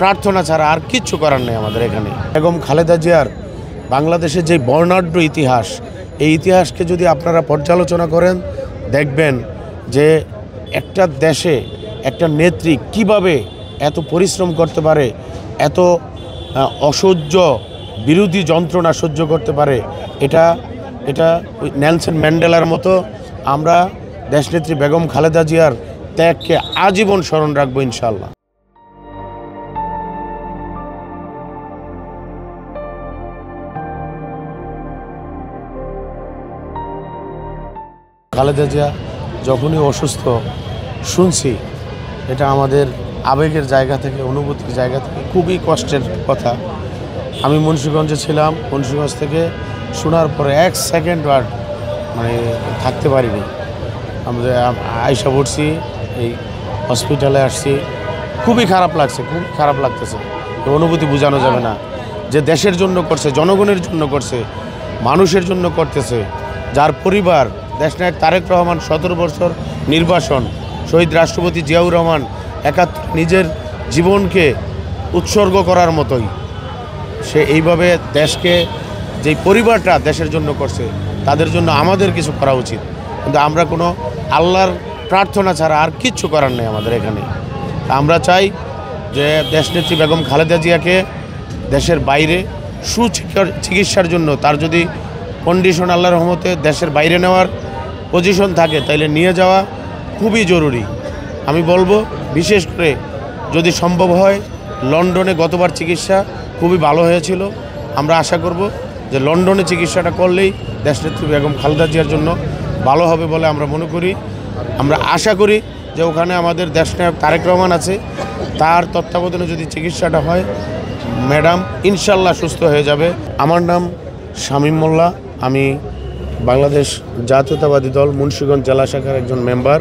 প্রার্থনা ছাড়া আর কিচ্ছু করার নেই আমাদের এখানে। বেগম খালেদা জিয়ার বাংলাদেশের যে বর্ণাঢ্য ইতিহাস, এই ইতিহাসকে যদি আপনারা পর্যালোচনা করেন দেখবেন যে একটা দেশে একটা নেত্রী কিভাবে এত পরিশ্রম করতে পারে, এত অসহ্য বিরোধী যন্ত্রণা সহ্য করতে পারে। এটা নেলসন ম্যান্ডেলার মতো আমরা দেশনেত্রী বেগম খালেদা জিয়ার ত্যাগকে আজীবন স্মরণ রাখবো ইনশাআল্লাহ। খালেদা জিয়া যখনই অসুস্থ শুনছি, এটা আমাদের আবেগের জায়গা থেকে, অনুভূতির জায়গা থেকে খুবই কষ্টের কথা। আমি মুন্সিগঞ্জে ছিলাম, মুন্সিগঞ্জ থেকে শোনার পরে 1 সেকেন্ড থাকতে পারিনি। আমরা আয়সা পড়ছি, এই হসপিটালে আসছি, খুবই খারাপ লাগছে, খুব খারাপ লাগতেছে। অনুভূতি বোঝানো যাবে না। যে দেশের জন্য করছে, জনগণের জন্য করছে, মানুষের জন্য করতেছে, যার পরিবার দেশনায়ক তারেক রহমান 17 বছর নির্বাসন, শহীদ রাষ্ট্রপতি জিয়াউর রহমান 71 নিজের জীবনকে উৎসর্গ করার মতোই সে এইভাবে দেশকে, যেই পরিবারটা দেশের জন্য করছে, তাদের জন্য আমাদের কিছু করা উচিত। কিন্তু আমরা কোনো আল্লাহর প্রার্থনা ছাড়া আর কিচ্ছু করার নেই আমাদের এখানে। আমরা চাই যে দেশনেত্রী বেগম খালেদা জিয়াকে দেশের বাইরে সুচিকিৎসার জন্য, তার যদি কন্ডিশন আল্লাহর রহমতে দেশের বাইরে নেওয়ার পজিশন থাকে তাইলে নিয়ে যাওয়া খুবই জরুরি। আমি বলবো বিশেষ করে যদি সম্ভব হয়, লন্ডনে গতবার চিকিৎসা খুবই ভালো হয়েছিল। আমরা আশা করব যে লন্ডনে চিকিৎসাটা করলেই দেশনেত্রী বেগম খালেদা জিয়ার জন্য ভালো হবে বলে আমরা মনে করি। আমরা আশা করি যে ওখানে আমাদের দেশনায়ক তারেক রহমান আছে, তার তত্ত্বাবধানে যদি চিকিৎসাটা হয়, ম্যাডাম ইনশাল্লাহ সুস্থ হয়ে যাবে। আমার নাম শামীম মোল্লা, আমি বাংলাদেশ জাতীয়তাবাদী দল মুন্সিগঞ্জ জেলা শাখার একজন মেম্বার।